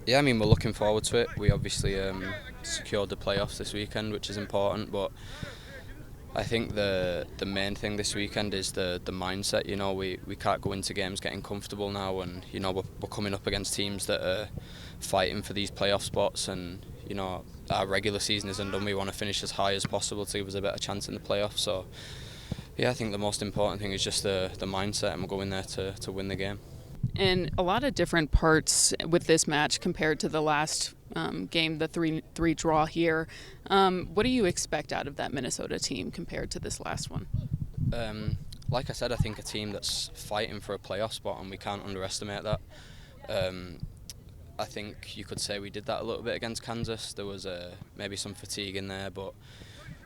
Yeah, I mean, we're looking forward to it. We obviously secured the playoffs this weekend, which is important, but I think the main thing this weekend is the mindset. You know, we can't go into games getting comfortable now, and you know we're coming up against teams that are fighting for these playoff spots, and you know our regular season isn't done. We want to finish as high as possible to give us a better chance in the playoffs. So yeah, I think the most important thing is just the mindset, and we're going there to win the game. And a lot of different parts with this match compared to the last game, the 3-3 draw here. What do you expect out of that Minnesota team compared to this last one? Like I said, I think a team that's fighting for a playoff spot, and we can't underestimate that. Um, I think you could say we did that a little bit against Kansas. There was maybe some fatigue in there, but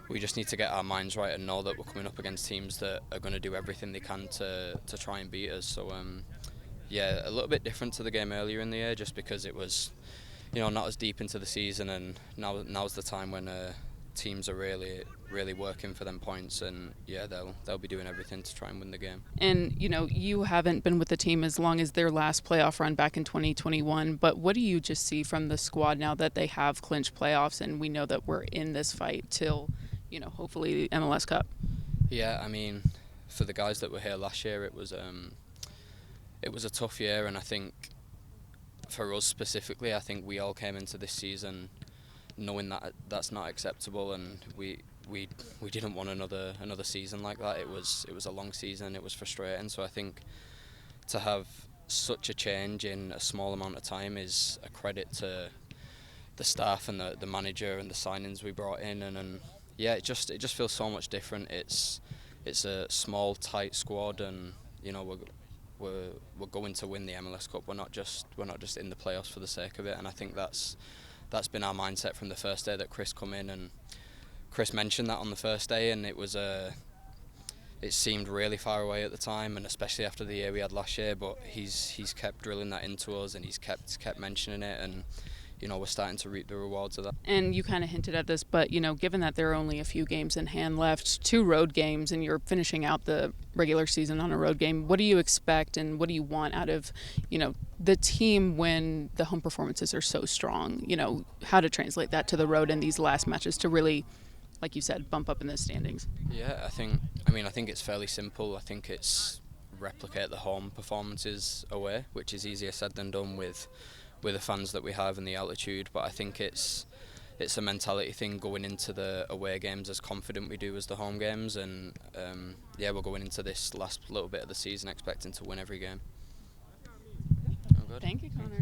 we just need to get our minds right and know that we're coming up against teams that are going to do everything they can to try and beat us. So yeah, a little bit different to the game earlier in the year, just because it was, you know, not as deep into the season, and now's the time when teams are really working for them points, and yeah, they'll be doing everything to try and win the game. And you know, you haven't been with the team as long as their last playoff run back in 2021, but what do you just see from the squad now that they have clinched playoffs, and we know that we're in this fight till, you know, hopefully the MLS Cup? Yeah, I mean, for the guys that were here last year, it was a tough year, and I think for us specifically, I think we all came into this season knowing that that's not acceptable, and we didn't want another season like that. It was a long season. It was frustrating. So I think to have such a change in a small amount of time is a credit to the staff and the manager and the signings we brought in, and yeah, it just feels so much different. It's a small, tight squad, and you know we're going to win the MLS Cup. We're not just in the playoffs for the sake of it, and I think that's been our mindset from the first day that Chris come in, and Chris mentioned that on the first day, and it seemed really far away at the time, and especially after the year we had last year. But he's kept drilling that into us, and he's kept mentioning it, and you know we're starting to reap the rewards of that. And you kind of hinted at this, but you know, given that there are only a few games in hand left, 2 road games, and you're finishing out the regular season on a road game, what do you expect and what do you want out of, you know, the team when the home performances are so strong? You know, how to translate that to the road in these last matches to really, like you said, bump up in the standings? Yeah, I think it's fairly simple. I think it's replicate the home performances away, which is easier said than done with the fans that we have and the altitude. But I think it's a mentality thing going into the away games as confident we do as the home games, and yeah, we're going into this last little bit of the season expecting to win every game. Thank you, Connor.